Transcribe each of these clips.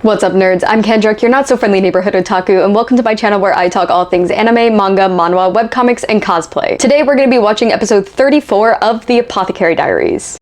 What's up, nerds? I'm Kendrick, your not-so-friendly neighborhood otaku, and welcome to my channel where I talk all things anime, manga, manhwa, webcomics, and cosplay. Today we're going to be watching episode 34 of the Apothecary Diaries.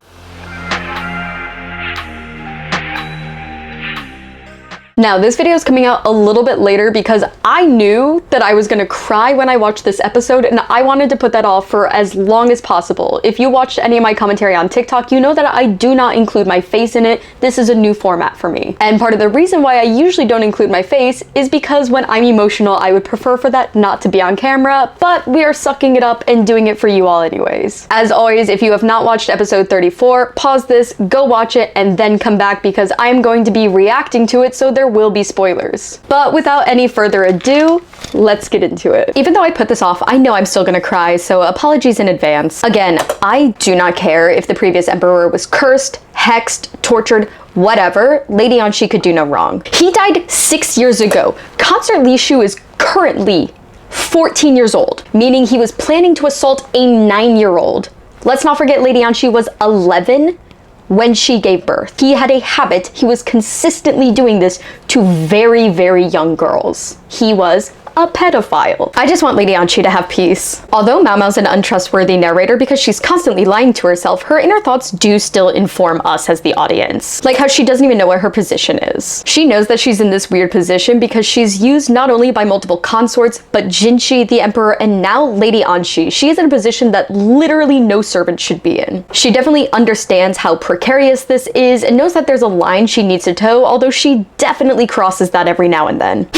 Now, this video is coming out a little bit later because I knew that I was gonna cry when I watched this episode, and I wanted to put that off for as long as possible. If you watched any of my commentary on TikTok, you know that I do not include my face in it. This is a new format for me. And part of the reason why I usually don't include my face is because when I'm emotional, I would prefer for that not to be on camera, but we are sucking it up and doing it for you all anyways. As always, if you have not watched episode 34, pause this, go watch it, and then come back because I am going to be reacting to it, so there will be spoilers. But without any further ado, let's get into it. Even though I put this off, I know I'm still gonna cry, so apologies in advance. Again, I do not care if the previous emperor was cursed, hexed, tortured, whatever. Lady Anshi could do no wrong. He died 6 years ago. Consort Lishu is currently 14 years old, meaning he was planning to assault a 9-year-old. Let's not forget Lady Anshi was 11 when she gave birth. He had a habit, he was consistently doing this to very, very young girls. He was a pedophile. I just want Lady Anshi to have peace. Although Mao Mao's an untrustworthy narrator because she's constantly lying to herself, her inner thoughts do still inform us as the audience. Like how she doesn't even know what her position is. She knows that she's in this weird position because she's used not only by multiple consorts, but Jinshi, the emperor, and now Lady Anshi. She is in a position that literally no servant should be in. She definitely understands how precarious this is and knows that there's a line she needs to toe, although she definitely crosses that every now and then.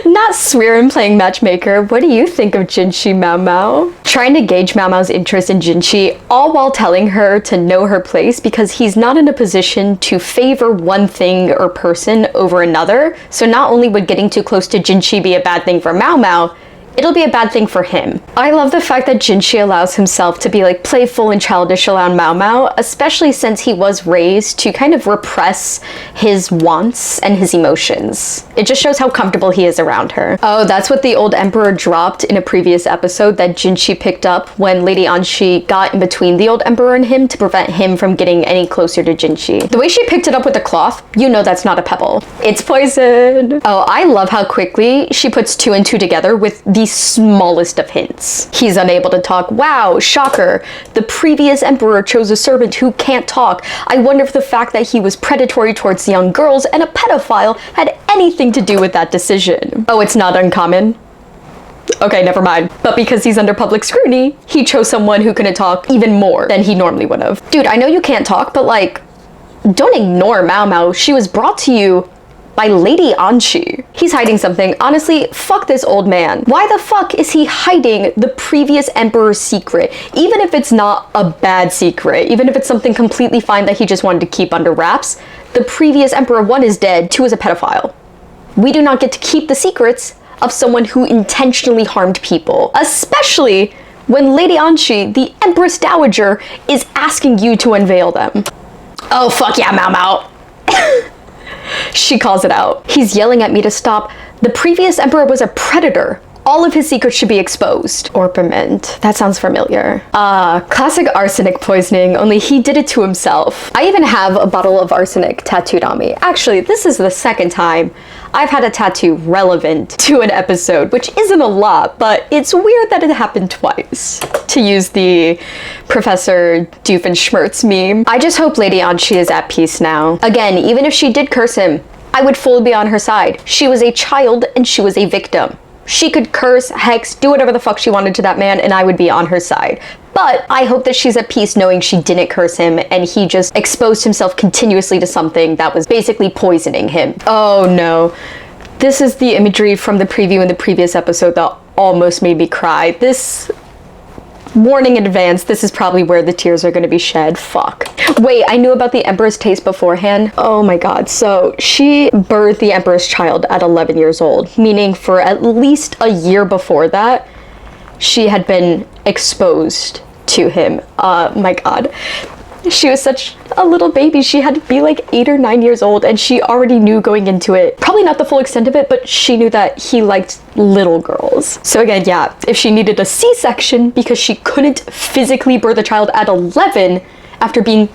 Not swearing playing matchmaker. What do you think of Jinshi Mao Mao? Trying to gauge Mao Mao's interest in Jinshi, all while telling her to know her place because he's not in a position to favor one thing or person over another. So not only would getting too close to Jinshi be a bad thing for Mao Mao, it'll be a bad thing for him. I love the fact that Jinshi allows himself to be like playful and childish around Mao Mao, especially since he was raised to kind of repress his wants and his emotions. It just shows how comfortable he is around her. Oh, that's what the old emperor dropped in a previous episode that Jinshi picked up when Lady Anshi got in between the old emperor and him to prevent him from getting any closer to Jinshi. The way she picked it up with the cloth, you know that's not a pebble. It's poison. Oh, I love how quickly she puts two and two together with the smallest of hints. He's unable to talk. Wow, shocker. The previous emperor chose a servant who can't talk. I wonder if the fact that he was predatory towards young girls and a pedophile had anything to do with that decision. Oh, it's not uncommon. Okay, never mind. But because he's under public scrutiny, he chose someone who couldn't talk even more than he normally would have. Dude, I know you can't talk, but like, don't ignore Mao Mao. She was brought to you by Lady Anshi. He's hiding something. Honestly, fuck this old man. Why the fuck is he hiding the previous emperor's secret? Even if it's not a bad secret, even if it's something completely fine that he just wanted to keep under wraps, the previous emperor, 1, is dead, 2, is a pedophile. We do not get to keep the secrets of someone who intentionally harmed people, especially when Lady Anshi, the Empress Dowager, is asking you to unveil them. Oh, fuck yeah, Mao Mao. She calls it out. He's yelling at me to stop. The previous emperor was a predator. All of his secrets should be exposed. Orpiment. That sounds familiar. Classic arsenic poisoning, only he did it to himself. I even have a bottle of arsenic tattooed on me. Actually, this is the second time I've had a tattoo relevant to an episode, which isn't a lot, but it's weird that it happened twice. To use the Professor Doofenshmirtz meme. I just hope Lady Anshi is at peace now. Again, even if she did curse him, I would fully be on her side. She was a child and she was a victim. She could curse, hex, do whatever the fuck she wanted to that man, and I would be on her side. But I hope that she's at peace knowing she didn't curse him and he just exposed himself continuously to something that was basically poisoning him. Oh no. This is the imagery from the preview in the previous episode that almost made me cry. This, warning in advance, this is probably where the tears are gonna be shed. Fuck. Wait, I knew about the Emperor's taste beforehand. Oh my god. So she birthed the Emperor's child at 11 years old, meaning for at least a year before that, she had been exposed to him. My god. She was such a little baby. She had to be like 8 or 9 years old, and she already knew going into it, probably not the full extent of it, but she knew that he liked little girls. So again, yeah, if she needed a C-section because she couldn't physically birth a child at 11 after being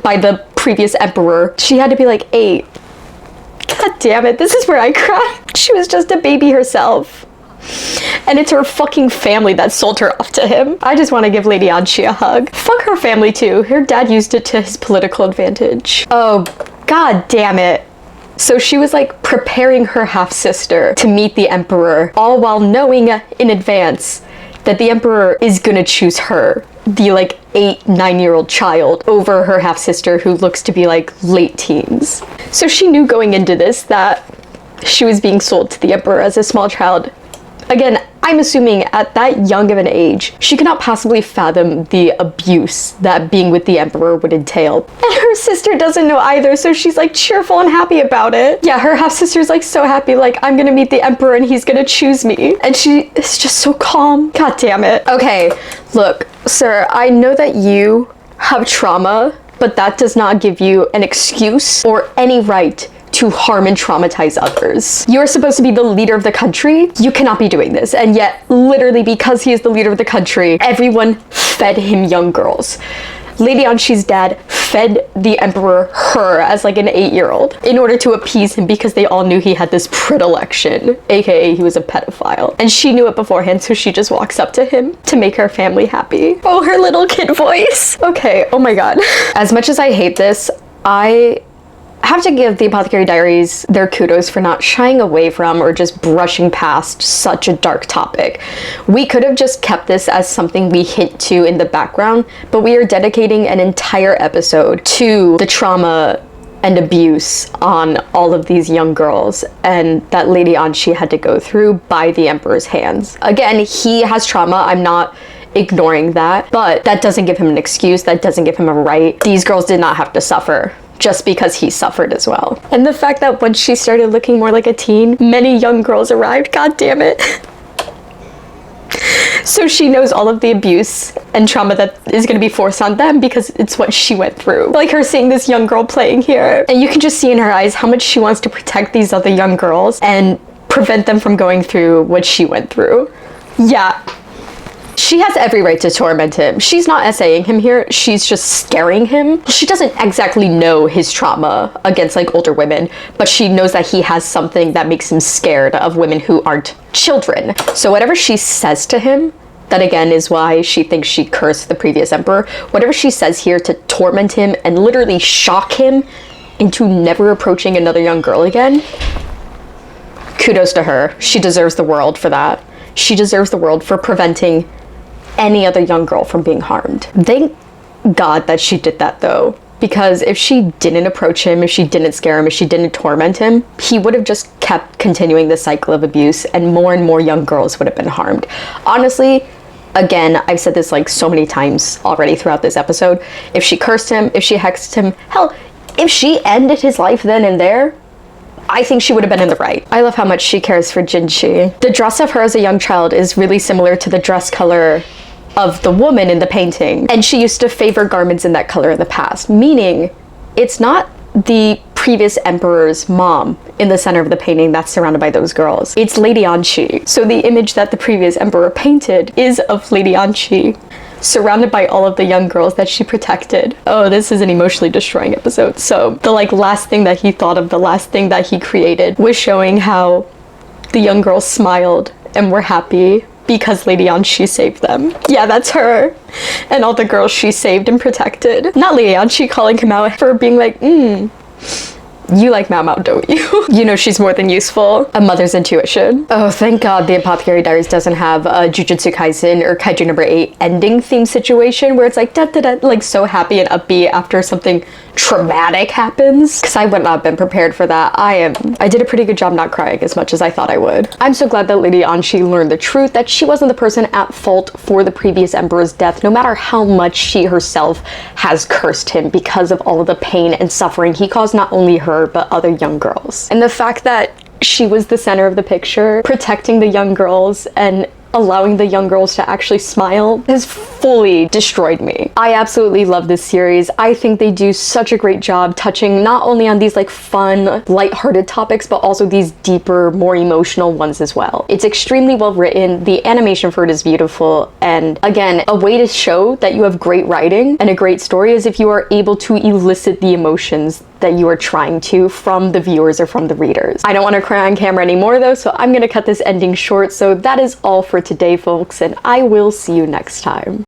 by the previous emperor, she had to be like 8 God damn it, this is where I cry. She was just a baby herself. And it's her fucking family that sold her off to him. I just want to give Lady Anchi a hug. Fuck her family too. Her dad used it to his political advantage. Oh, god damn it. So she was like preparing her half-sister to meet the emperor, all while knowing in advance that the emperor is gonna choose her, the like 8-9-year-old child, over her half-sister who looks to be like late teens. So she knew going into this that she was being sold to the emperor as a small child. Again, I'm assuming at that young of an age, she could not possibly fathom the abuse that being with the emperor would entail. And her sister doesn't know either, so she's like cheerful and happy about it. Yeah, her half-sister's like so happy, like, I'm gonna meet the emperor and he's gonna choose me. And she is just so calm. God damn it. Okay, look, sir, I know that you have trauma, but that does not give you an excuse or any right to harm and traumatize others. You're supposed to be the leader of the country. You cannot be doing this. And yet, literally, because he is the leader of the country, everyone fed him young girls. Lady Anchi's dad fed the emperor her as like an 8-year-old in order to appease him because they all knew he had this predilection, aka he was a pedophile. And she knew it beforehand, so she just walks up to him to make her family happy. Oh, her little kid voice. Okay, oh my god. As much as I hate this, I have to give the Apothecary Diaries their kudos for not shying away from or just brushing past such a dark topic. We could have just kept this as something we hint to in the background, but we are dedicating an entire episode to the trauma and abuse on all of these young girls and that Lady Anchi had to go through by the emperor's hands. Again, he has trauma. I'm not ignoring that, but that doesn't give him an excuse. That doesn't give him a right. These girls did not have to suffer just because he suffered as well. And the fact that when she started looking more like a teen, many young girls arrived. God damn it. So she knows all of the abuse and trauma that is going to be forced on them because it's what she went through. Like her seeing this young girl playing here, and you can just see in her eyes how much she wants to protect these other young girls and prevent them from going through what she went through. Yeah. She has every right to torment him. She's not essaying him here, she's just scaring him. She doesn't exactly know his trauma against like older women, but she knows that he has something that makes him scared of women who aren't children. So whatever she says to him, that again is why she thinks she cursed the previous emperor, whatever she says here to torment him and literally shock him into never approaching another young girl again, kudos to her. She deserves the world for that. She deserves the world for preventing any other young girl from being harmed. Thank God that she did that though, because if she didn't approach him, if she didn't scare him, if she didn't torment him, he would have just kept continuing the cycle of abuse and more young girls would have been harmed. Honestly, again, I've said this like so many times already throughout this episode, if she cursed him, if she hexed him, hell, if she ended his life then and there, I think she would have been in the right. I love how much she cares for Jinchi. The dress of her as a young child is really similar to the dress color of the woman in the painting, and she used to favor garments in that color in the past, meaning it's not the previous emperor's mom in the center of the painting that's surrounded by those girls. It's Lady Anchi. So the image that the previous emperor painted is of Lady Anchi, surrounded by all of the young girls that she protected. Oh, this is an emotionally destroying episode. So the like last thing that he thought of, the last thing that he created was showing how the young girls smiled and were happy because Lady Anchi saved them. Yeah, that's her. And all the girls she saved and protected. Not Lady Anchi calling him out for being like, you like Mao Mao, don't you? You know she's more than useful. A mother's intuition. Oh, thank God the Apothecary Diaries doesn't have a Jujutsu Kaisen or Kaiju number 8 ending theme situation where it's like da da da, like so happy and upbeat after something traumatic happens. Because I would not have been prepared for that. I did a pretty good job not crying as much as I thought I would. I'm so glad that Lady Anchi learned the truth, that she wasn't the person at fault for the previous emperor's death, no matter how much she herself has cursed him because of all of the pain and suffering he caused not only her but other young girls. And the fact that she was the center of the picture, protecting the young girls and allowing the young girls to actually smile, has fully destroyed me. I absolutely love this series. I think they do such a great job touching not only on these like fun, lighthearted topics, but also these deeper, more emotional ones as well. It's extremely well written. The animation for it is beautiful. And again, a way to show that you have great writing and a great story is if you are able to elicit the emotions that you are trying to from the viewers or from the readers. I don't want to cry on camera anymore though, so I'm gonna cut this ending short. So that is all for today, folks, and I will see you next time.